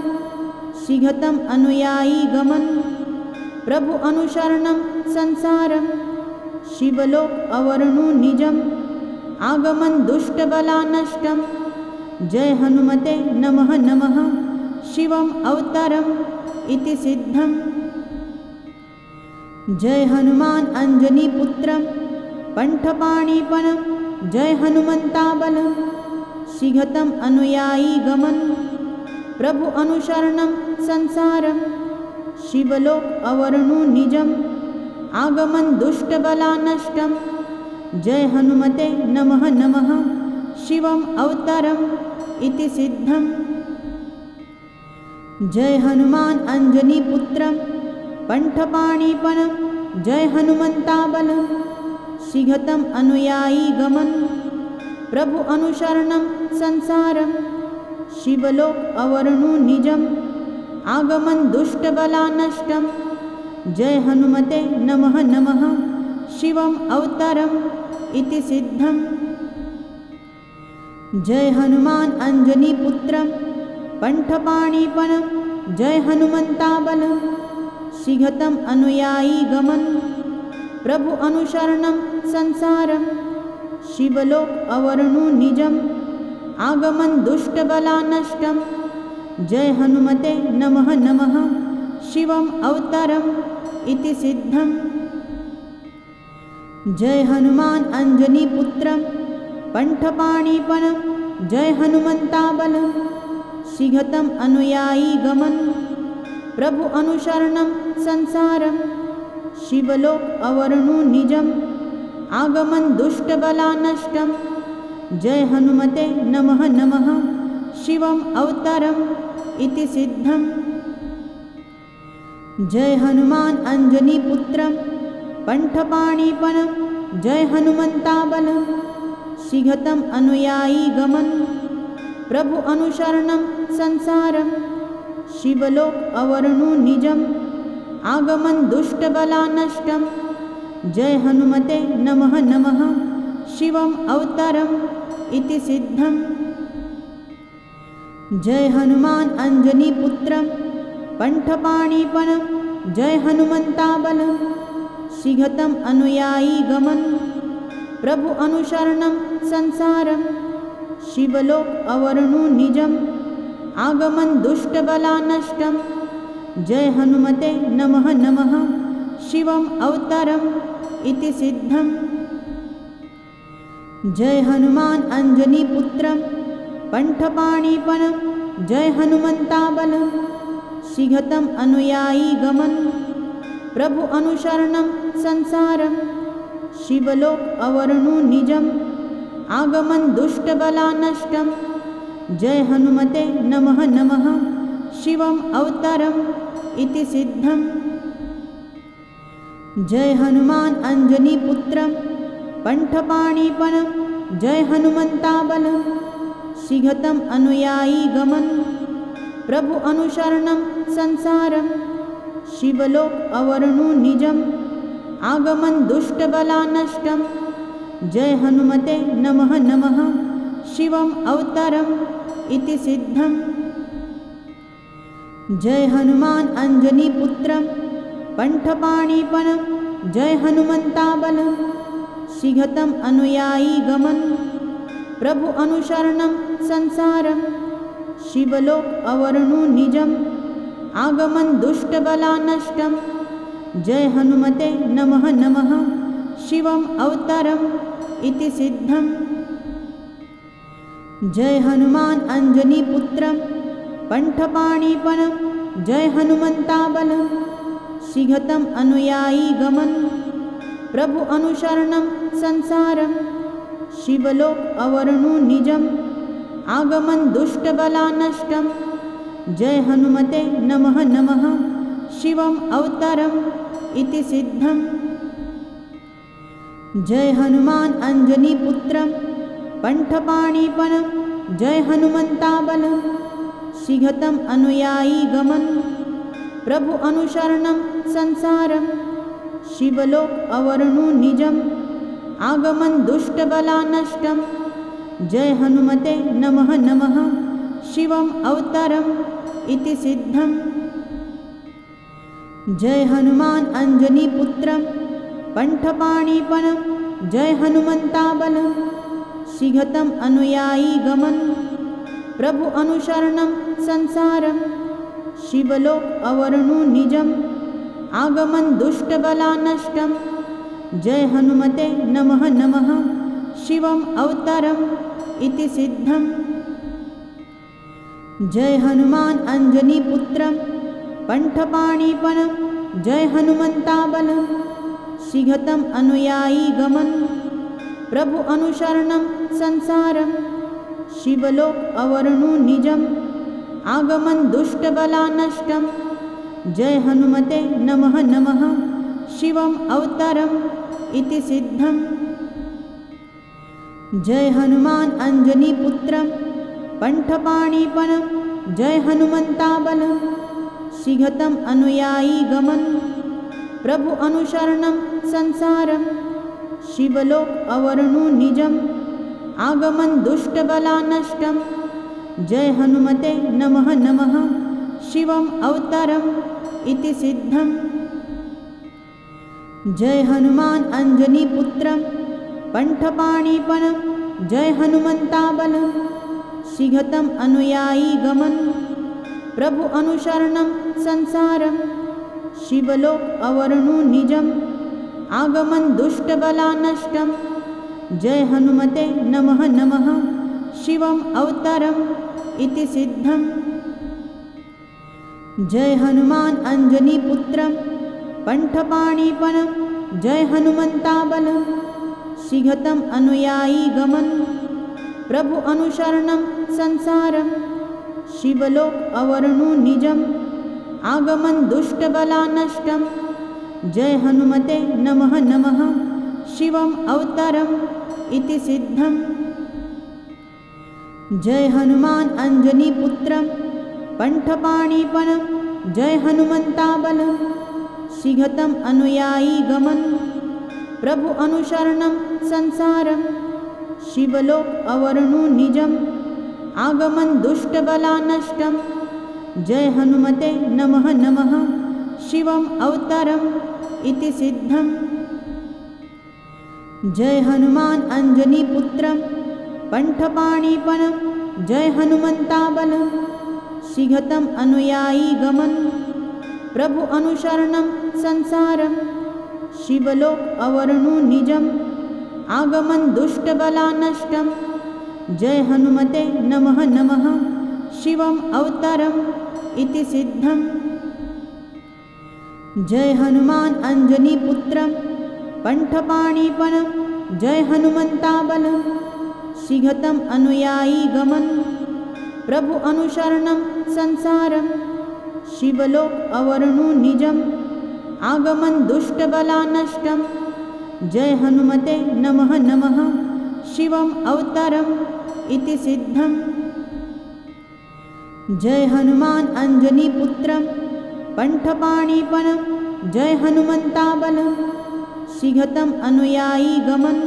शीघ्रतम अनुयायी गमन प्रभु अनुशरणं संसारं शिवलोक अवर्णु निजम् आगमन दुष्टबला नष्टं जय हनुमते नमः नमः शिवम् अवतारम् इति सिद्धम्। जय हनुमान अंजनी पुत्रं पंठपाणिपनं जय हनुमंता बलं शीघ्रतम अनुयायी गमन प्रभु अनुशरणं संसारं शिवलोक अवर्णु निजम् आगमन दुष्टबला नष्टं जय हनुमते नमः नमः शिवम् अवतारम् इति सिद्धम्। जय हनुमान अंजनी पुत्रं पंठपाणिपनं जय हनुमंता बलं शीघ्रतम अनुयायी गमन प्रभु अनुशरणं संसारं शिवलोक अवर्णु निजम् आगमन दुष्टबला नष्टं जय हनुमते नमः नमः शिवम् अवतारम् इति सिद्धम्। जय हनुमान अंजनी पुत्रं पंठपाणिपनं जय हनुमंता बलं शीघ्रतम अनुयायी गमन प्रभु अनुशरणं संसारं शिवलोक अवर्णु निजम् आगमन दुष्टबलानष्टं। जय हनुमते नमः नमः शिवम् अवतारम् इति सिद्धम्। जय हनुमान अंजनीपुत्रं पंठपाणिपनं। जय हनुमन्ताबलं शीघ्रतम् अनुयायी गमन्। प्रभु अनुशरणं संसारं शिवलोक अवर्णु निजम्। आगमन दुष्टबलानष्टं। जय हनुमते नमः नमः शिवम् अवतारम् इति सिद्धम्। जय हनुमान अंजनीपुत्रं पंठपाणिपनं। जय हनुमन्ताबलं शीघ्रतम् अनुयायी गमन्। प्रभु अनुशरणं संसारं शिवलोक अवर्णु निजम्। आगमन दुष्टबलानष्टं। जय हनुमते नमः नमः शिवम् अवतारम् इति सिद्धम्। जय हनुमान अंजनीपुत्रं पंठपाणिपनं। जय हनुमन्ताबलं शीघ्रतम् अनुयायी गमन्। प्रभु अनुशरणं संसारं शिवलोक अवर्णु निजम्। आगमन दुष्टबलानष्टं। जय हनुमते नमः नमः शिवम् अवतारम् इति सिद्धम्। जय हनुमान अंजनीपुत्रं पंठपाणिपनं। जय हनुमन्ताबलं शीघ्रतम् अनुयायी गमन्। प्रभु अनुशरणं संसारं शिवलोक अवर्णु निजम्। आगमन दुष्टबलानष्टं। जय हनुमते नमः नमः शिवम् अवतारम् इति सिद्धम्। जय हनुमान अंजनीपुत्रं पंठपाणिपनं। जय हनुमन्ताबलं शीघ्रतम् अनुयायी गमन्। प्रभु अनुशरणं संसारं शिवलोक अवर्णु निजम्। आगमन दुष्टबलानष्टं। जय हनुमते नमः नमः शिवम् अवतारम् इति सिद्धम्। जय हनुमान अंजनीपुत्रं पंठपाणिपनं। जय हनुमन्ताबलं शीघ्रतम् अनुयायी गमन्। प्रभु अनुशरणं संसारं शिवलोक अवर्णु निजम्। आगमन दुष्टबलानष्टं। जय हनुमते नमः नमः शिवम् अवतारम् इति सिद्धम्। जय हनुमान अंजनीपुत्रं पंठपाणिपनं। जय हनुमन्ताबलं शीघ्रतम् अनुयायी गमन्। प्रभु अनुशरणं संसारं शिवलोक अवर्णु निजम्। आगमन दुष्टबलानष्टं। जय हनुमते नमः नमः शिवम् अवतारम् इति सिद्धम्। जय हनुमान अंजनीपुत्रं पंठपाणिपनं। जय हनुमन्ताबलं शीघ्रतम् अनुयायी गमन्। प्रभु अनुशरणं संसारं शिवलोक अवर्णु निजम्। आगमन दुष्टबलानष्टं। जय हनुमते नमः नमः शिवम् अवतारम् इति सिद्धम्। जय हनुमान अंजनीपुत्रं पंठपाणिपनं। जय हनुमन्ताबलं शीघ्रतम् अनुयायी गमन्। प्रभु अनुशरणं संसारं शिवलोक अवर्णु निजम्। आगमन दुष्टबलानष्टं। जय हनुमते नमः नमः शिवम् अवतारम् इति सिद्धम्। जय हनुमान अंजनीपुत्रं पंठपाणिपनं। जय हनुमन्ताबलं शीघ्रतम् अनुयायी गमन्। प्रभु अनुशरणं संसारं शिवलोक अवर्णु निजम्। आगमन दुष्टबलानष्टं। जय हनुमते नमः नमः शिवम् अवतारम् इति सिद्धम्। जय हनुमान अंजनीपुत्रं पंठपाणिपनं। जय हनुमन्ताबलं शीघ्रतम् अनुयायी गमन्। प्रभु अनुशरणं संसारं शिवलोक अवर्णु निजम्। आगमन दुष्टबलानष्टं। जय हनुमते नमः नमः शिवम् अवतारम् इति सिद्धम्। जय हनुमान अंजनीपुत्रं पंठपाणिपनं। जय हनुमन्ताबलं शीघ्रतम् अनुयायी गमन प्रभु अनुशरणं संसारं शिवलोक अवर्णु निजम् आगमन दुष्टबला नष्टं जय हनुमते नमः नमः शिवम् अवतारम् इति सिद्धम् जय हनुमान अंजनी पुत्रं पंठपाणिपनं जय हनुमंताबलं शीघ्रतम् अनुयायी गमन प्रभु अनुशरणं संसारं शिवलोक अवर्णु निजम् आगमन दुष्टबला नष्टं जय हनुमते नमः नमः शिवम् अवतारम् इति सिद्धम् जय हनुमान अंजनी पुत्रं पंठपाणिपनं जय हनुमंताबलं शीघ्रतम् अनुयायी गमन प्रभु अनुशरणं संसारं शिवलोक अवर्णु निजम् आगमन दुष्टबला नष्टं जय हनुमते नमः नमः शिवम् अवतारम् इति सिद्धम् जय हनुमान अंजनी पुत्रं पंठपाणिपनं जय हनुमंताबलं शीघ्रतम् अनुयायी गमन प्रभु अनुशरणं संसारं शिवलोक अवर्णु निजम् आगमन दुष्टबला नष्टं जय हनुमते नमः नमः शिवम् अवतारम् इति सिद्धम् जय हनुमान अंजनी पुत्रं पंठपाणिपनं जय हनुमंताबलं शीघ्रतम् अनुयायी गमन प्रभु अनुशरणं संसारं शिवलोक अवर्णु निजम् आगमन दुष्टबला नष्टं जय हनुमते नमः नमः शिवम् अवतारम् इति सिद्धम् जय हनुमान अंजनी पुत्रं पंठपाणिपनं जय हनुमंताबलं शीघ्रतम् अनुयायी गमन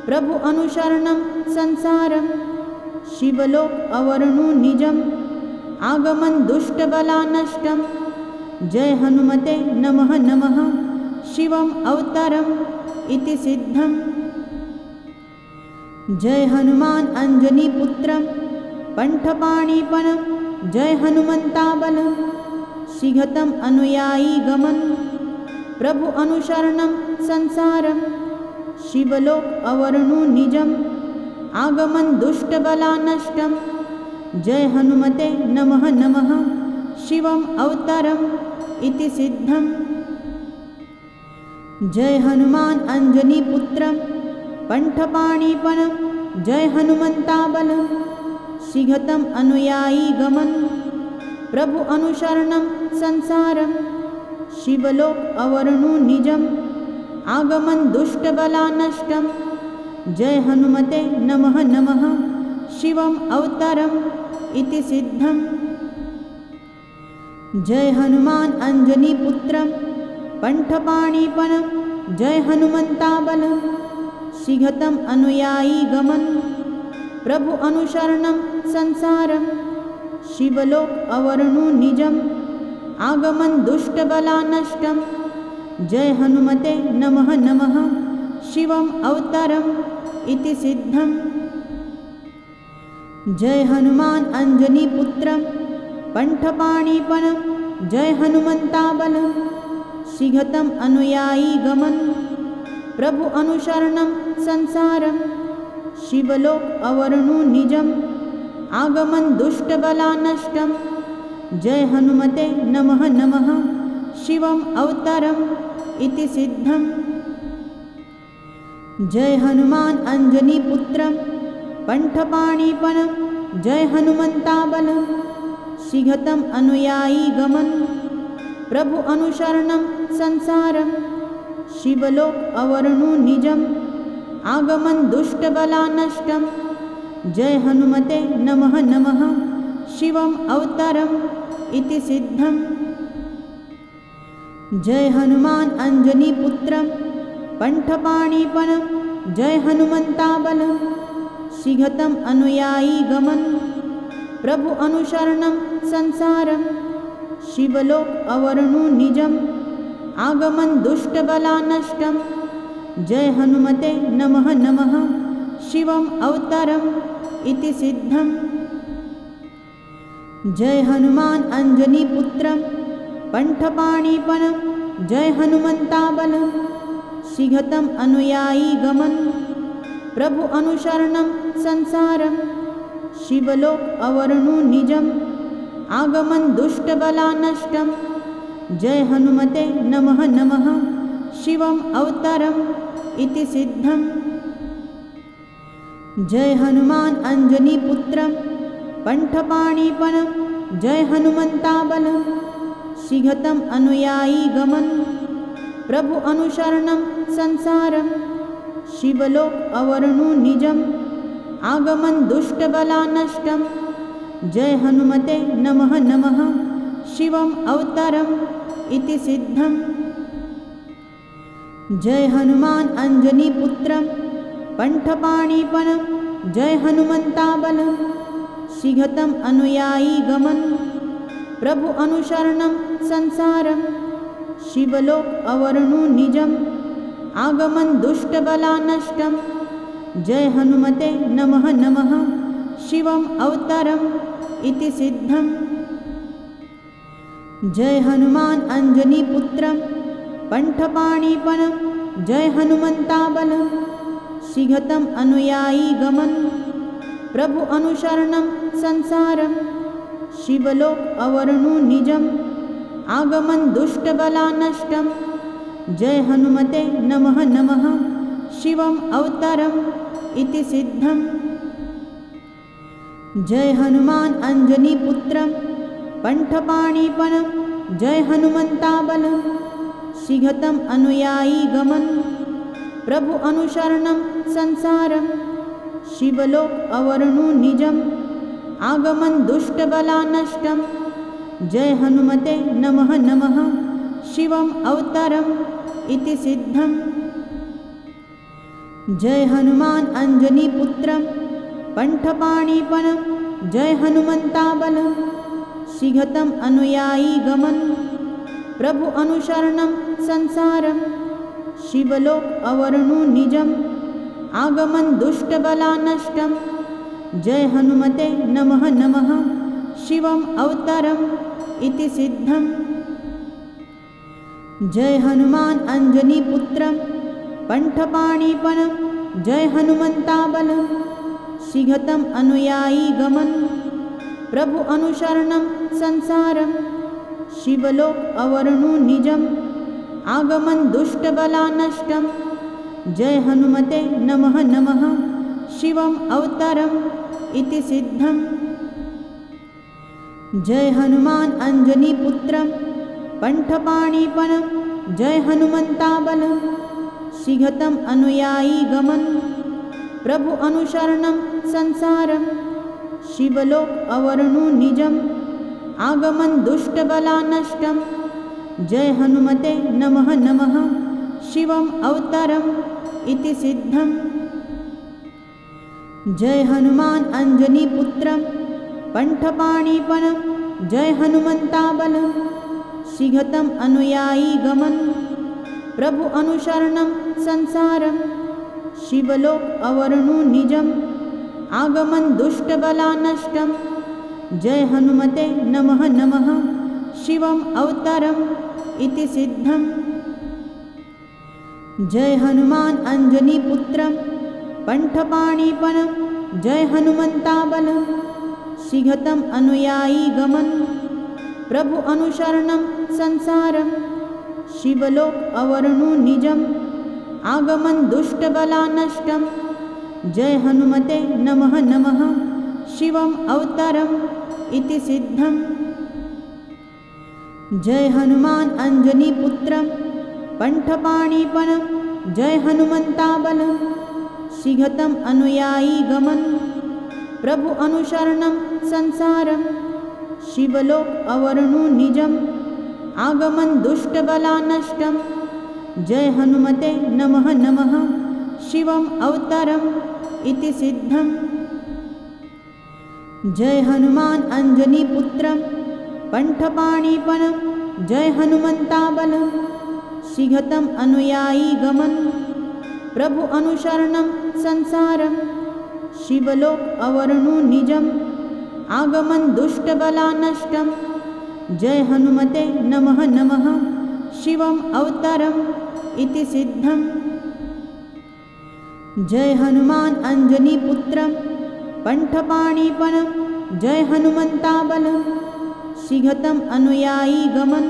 प्रभु अनुशरणं संसारं शिवलोक अवर्णु निजम् आगमन दुष्टबला नष्टं जय हनुमते नमः नमः शिवम् अवतारम् इति सिद्धम् जय हनुमान अंजनी पुत्रं पंठपाणिपनं जय हनुमंताबलं शीघ्रतम् अनुयायी गमन प्रभु अनुशरणं संसारं शिवलोक अवर्णु निजम् आगमन दुष्टबला नष्टं जय हनुमते नमः नमः शिवम् अवतारम् इति सिद्धम् जय हनुमान अंजनी पुत्रं पंठपाणिपनं जय हनुमंताबलं शीघ्रतम् अनुयायी गमन प्रभु अनुशरणं संसारं शिवलोक अवर्णु निजम् आगमन दुष्टबला नष्टं जय हनुमते नमः नमः शिवम् अवतारम् इति सिद्धम् जय हनुमान अंजनी पुत्रं पंठपाणिपनं जय हनुमंताबलं शीघ्रतम् अनुयायी गमन प्रभु अनुशरणं संसारं शिवलोक अवर्णु निजम् आगमन दुष्टबला नष्टं जय हनुमते नमः नमः शिवम् अवतारम् इति सिद्धम् जय हनुमान अंजनी पुत्रं पंठपाणिपनं जय हनुमंताबलं शीघ्रतम् अनुयायी गमन प्रभु अनुशरणं संसारं शिवलोक अवर्णु निजम् आगमन दुष्टबला नष्टं जय हनुमते नमः नमः शिवम् अवतारम् इति सिद्धम् जय हनुमान अंजनी पुत्रं पंठपाणिपनं जय हनुमंताबलं शीघ्रतम् अनुयायी गमन प्रभु अनुशरणं संसारं शिवलोक अवर्णु निजम् आगमन दुष्टबला नष्टं जय हनुमते नमः नमः शिवम् अवतारम् इति सिद्धम् जय हनुमान अंजनी पुत्रं पंठपाणिपनं जय हनुमंताबलं शीघ्रतम् अनुयायी गमन प्रभु अनुशरणं संसारं शिवलोक अवर्णु निजम् आगमन दुष्टबला नष्टं जय हनुमते नमः नमः शिवम् अवतारम् इति सिद्धम् जय हनुमान अंजनी पुत्रं पंठपाणिपनं जय हनुमंताबलं शीघ्रतम अनुयायी गमन प्रभु अनुशरणं संसारं शिवलोक अवर्णु निजम् आगमन दुष्टबला नष्टं जय हनुमते नमः नमः शिवम अवतारम् इति सिद्धम्। जय हनुमान अंजनी पुत्रं पंठपाणिपनं जय हनुमंताबलं शीघ्रतम अनुयायी गमन प्रभु अनुशरणं संसारं शिवलोक अवर्णु निजम् आगमन दुष्टबला नष्टं जय हनुमते नमः नमः शिवम अवतारम् इति सिद्धम्। जय हनुमान अंजनी पुत्रं पंठपाणिपनं जय हनुमंताबलं शीघ्रतम अनुयायी गमन प्रभु अनुशरणं संसारं शिवलोक अवर्णु निजम् आगमन दुष्टबला नष्टं जय हनुमते नमः नमः शिवम अवतारम् इति सिद्धम्। जय हनुमान अंजनी पुत्रं पंठपाणिपनं जय हनुमंताबलं शीघ्रतम अनुयायी गमन प्रभु अनुशरणं संसारं शिवलोक अवर्णु निजम् आगमन दुष्टबला नष्टं जय हनुमते नमः नमः शिवम अवतारम् इति सिद्धम्। जय हनुमान अंजनी पुत्रं पंठपाणिपनं जय हनुमंताबलं शीघ्रतम अनुयायी गमन प्रभु अनुशरणं संसारं शिवलोक अवर्णु निजम् आगमन दुष्टबला नष्टं जय हनुमते नमः नमः शिवम अवतारम् इति सिद्धम्। जय हनुमान अंजनी पुत्रं पंठपाणिपनं जय हनुमंताबलं शीघ्रतम अनुयायी गमन प्रभु अनुशरणं संसारं शिवलोक अवर्णु निजम् आगमन दुष्टबला नष्टं जय हनुमते नमः नमः शिवम अवतारम् इति सिद्धम्। जय हनुमान अंजनी पुत्रं पंठपाणिपनं जय हनुमंताबलं शीघ्रतम अनुयायी गमन प्रभु अनुशरणं संसारं शिवलोक अवर्णु निजम् आगमन दुष्टबला नष्टं जय हनुमते नमः नमः शिवम अवतारम् इति सिद्धम्। जय हनुमान अंजनी पुत्रं पंठपाणिपनं जय हनुमंताबलं शीघ्रतम अनुयायी गमन प्रभु अनुशरणं संसारं शिवलोक अवर्णु निजम् आगमन दुष्टबला नष्टं जय हनुमते नमः नमः शिवम अवतारम् इति सिद्धम्। जय हनुमान अंजनी पुत्रं पंठपाणिपनं जय हनुमंताबलं शीघ्रतम अनुयायी गमन प्रभु अनुशरणं संसारं शिवलोक अवर्णु निजम् आगमन दुष्टबला नष्टं जय हनुमते नमः नमः शिवम अवतारम् इति सिद्धम्। जय हनुमान अंजनी पुत्रं पंठपाणिपनं जय हनुमंताबलं शीघ्रतम अनुयायी गमन प्रभु अनुशरणं संसारं शिवलोक अवर्णु निजम् आगमन दुष्टबला नष्टं जय हनुमते नमः नमः शिवम अवतारम् इति सिद्धम्। जय हनुमान अंजनी पुत्रं पंठपाणिपनं जय हनुमंताबलं शीघ्रतम अनुयायी गमन प्रभु अनुशरणं संसारं शिवलोक अवर्णु निजम् आगमन दुष्टबला नष्टं जय हनुमते नमः नमः शिवम अवतारम् इति सिद्धम्। जय हनुमान अंजनी पुत्रं पंठपाणिपनं जय हनुमंताबलं शीघ्रतम अनुयायी गमन प्रभु अनुशरणं संसारं शिवलोक अवर्णु निजम् आगमन दुष्टबलानष्टं जय हनुमते नमः नमः शिवम् अवतारम् इति सिद्धम्। जय हनुमान अंजनीपुत्रं पंठपाणिपनं जय हनुमन्ताबलं शीघ्रतम् अनुयायी गमन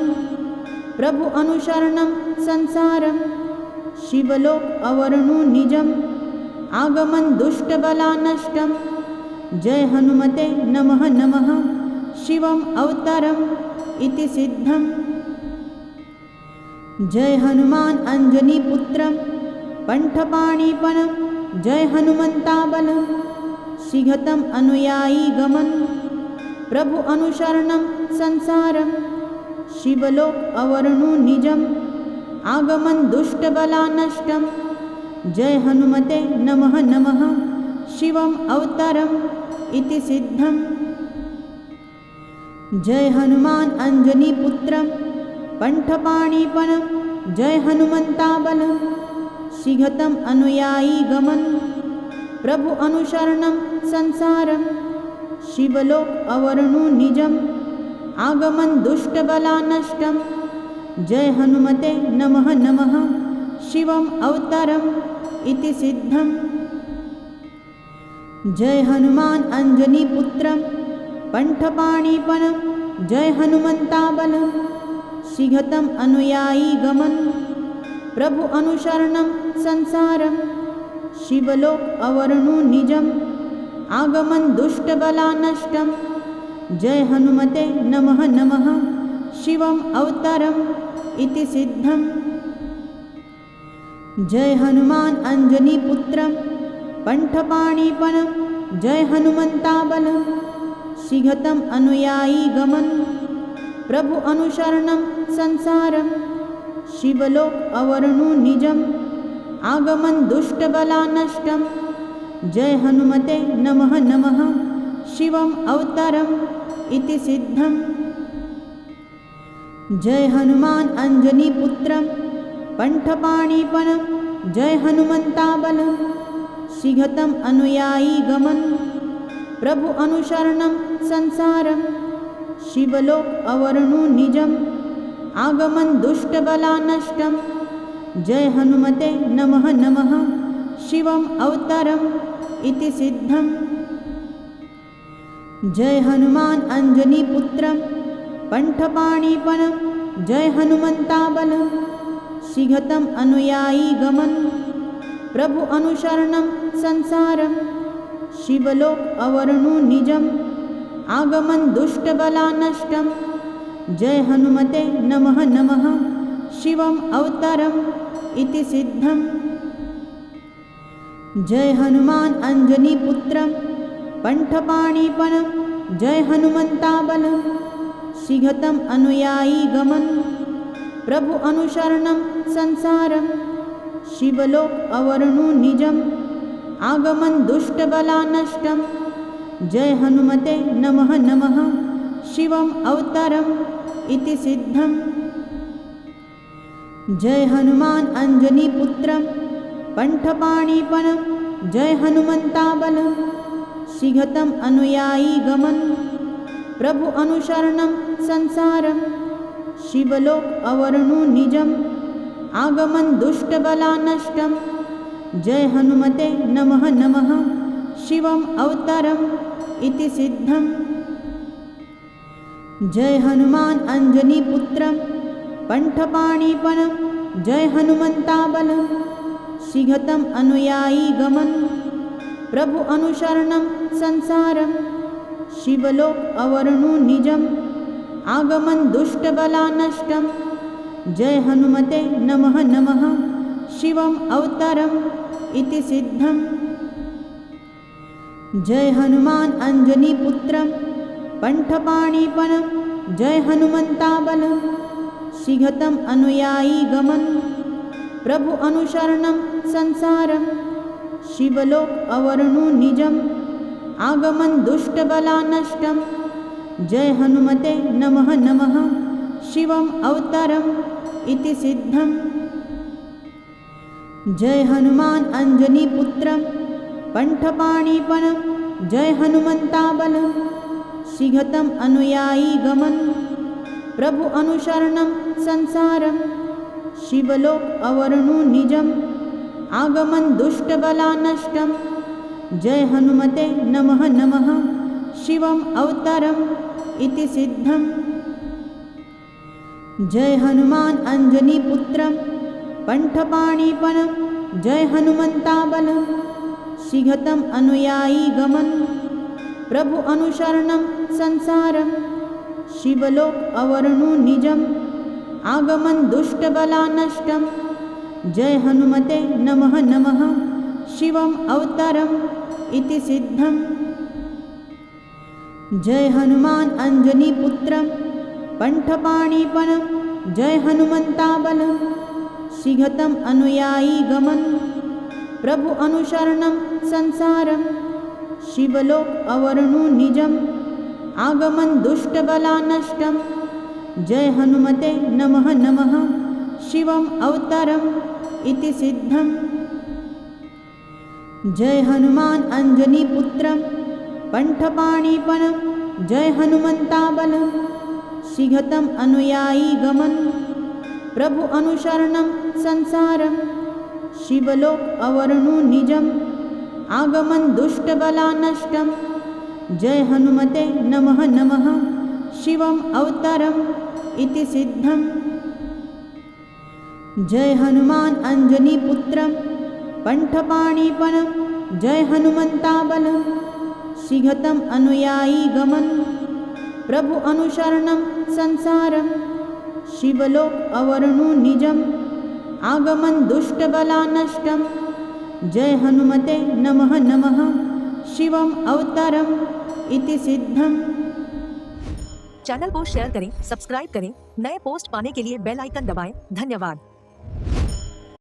प्रभु अनुशरणं संसारं शिवलोक अवर्णु निजम् आगमन दुष्टबलानष्टं जय हनुमते नमः नमः शिवम् अवतारम् इति सिद्धम्। जय हनुमान अंजनीपुत्रं पंठपाणिपनं जय हनुमन्ताबलं शीघ्रतम् अनुयायी गमन प्रभु अनुशरणं संसारं शिवलोक अवर्णु निजम् आगमन दुष्टबलानष्टं जय हनुमते नमः नमः शिवम् अवतारम् इति सिद्धम्। जय हनुमान अंजनीपुत्रं पंठपाणिपनं जय हनुमन्ताबलं शीघ्रतम् अनुयायी गमन प्रभु अनुशरणं संसारं शिवलोक अवर्णु निजम् आगमन दुष्टबलानष्टं जय हनुमते नमः नमः शिवम् अवतारम् इति सिद्धम्। जय हनुमान अंजनीपुत्रं पंठपाणिपनं जय हनुमन्ताबलं शीघ्रतम् अनुयायी गमन प्रभु अनुशरणं संसारं शिवलोक अवर्णु निजम् आगमन दुष्टबलानष्टं जय हनुमते नमः नमः शिवम् अवतारम् इति सिद्धम्। जय हनुमान अंजनीपुत्रं पंठपाणिपनं जय हनुमन्ताबलं शीघ्रतम् अनुयायी गमन प्रभु अनुशरणं संसारं शिवलोक अवर्णु निजम् आगमन दुष्टबलानष्टं जय हनुमते नमः नमः शिवम् अवतारम् इति सिद्धम्। जय हनुमान अंजनीपुत्रं पंठपाणिपनं जय हनुमन्ताबलं शीघ्रतम् अनुयायी गमन प्रभु अनुशरणं संसारं शिवलोक अवर्णु निजम् आगमन दुष्टबलानष्टं जय हनुमते नमः नमः शिवम् अवतारम् इति सिद्धम्। जय हनुमान अंजनीपुत्रं पंठपाणिपनं जय हनुमन्ताबलं शीघ्रतम् अनुयायी गमन प्रभु अनुशरणं संसारं शिवलोक अवर्णु निजम् आगमन दुष्टबलानष्टं जय हनुमते नमः नमः शिवम् अवतारम् इति सिद्धम्। जय हनुमान अंजनीपुत्रं पंठपाणिपनं जय हनुमन्ताबलं शीघ्रतम् अनुयायी गमन प्रभु अनुशरणं संसारं शिवलोक अवर्णु निजम् आगमन दुष्टबलानष्टं जय हनुमते नमः नमः शिवम् अवतारम् इति सिद्धम्। जय हनुमान अंजनीपुत्रं पंठपाणिपनं जय हनुमन्ताबलं शीघ्रतम् अनुयायी गमन प्रभु अनुशरणं संसारं शिवलोक अवर्णु निजम् आगमन दुष्टबलानष्टं जय हनुमते नमः नमः शिवम् अवतारम् इति सिद्धम्। जय हनुमान अंजनीपुत्रं पंठपाणिपनं जय हनुमन्ताबलं शीघ्रतम् अनुयायी गमन प्रभु अनुशरणं संसारं शिवलोक अवर्णु निजम् आगमन दुष्टबलानष्टं जय हनुमते नमः नमः शिवम् अवतारम् इति सिद्धम्। जय हनुमान अंजनीपुत्रं पंठपाणिपनं जय हनुमन्ताबलं शीघ्रतम् अनुयायी गमन प्रभु अनुशरणं संसारं शिवलोक अवर्णु निजम् आगमन दुष्टबलानष्टं जय हनुमते नमः नमः शिवम् अवतारम् इति सिद्धम्। जय हनुमान अंजनीपुत्रं पंठपाणिपनं जय हनुमन्ताबलं शीघ्रतम अनुयायी गमन प्रभु अनुशरणं संसारम शिवलोक अवर्णु निजम आगमन दुष्टबला नष्टम जय हनुमते नमः नमः शिवम अवतारम इति सिद्धम जय हनुमान अंजनी पुत्रम पंठपाणिपनं जय हनुमंताबलं शीघ्रतम अनुयायी गमन प्रभु अनुशरणं संसारम शिवलोक अवर्णु निजम आगमन दुष्टबला नष्टम जय हनुमते नमः नमः शिवम अवतारम इति सिद्धम जय हनुमान अंजनी पुत्रम पंठपाणिपनं जय हनुमंताबलं शीघ्रतम अनुयायी गमन प्रभु अनुशरणं संसारम शिवलोक अवर्णु निजम आगमन दुष्टबला नष्टम जय हनुमते नमः नमः शिवम अवतारम इति सिद्धम जय हनुमान अंजनी पुत्रम पंठपाणिपनं जय हनुमंताबलं शीघ्रतम अनुयायी गमन प्रभु अनुशरणं संसारम शिवलोक अवर्णु निजम आगमन दुष्टबला नष्टम जय हनुमते नमः नमः शिवम अवतारम इति सिद्धम जय हनुमान अंजनी पुत्रम पंठपाणिपनं जय हनुमंताबलं शीघ्रतम अनुयायी गमन प्रभु अनुशरणं संसारम शिवलोक अवर्णु निजम आगमन दुष्टबला नष्टम जय हनुमते नमः नमः शिवम अवतारम इति सिद्धम। चैनल को शेयर करें, सब्सक्राइब करें, नए पोस्ट पाने के लिए बेल आइकन दबाएं। धन्यवाद।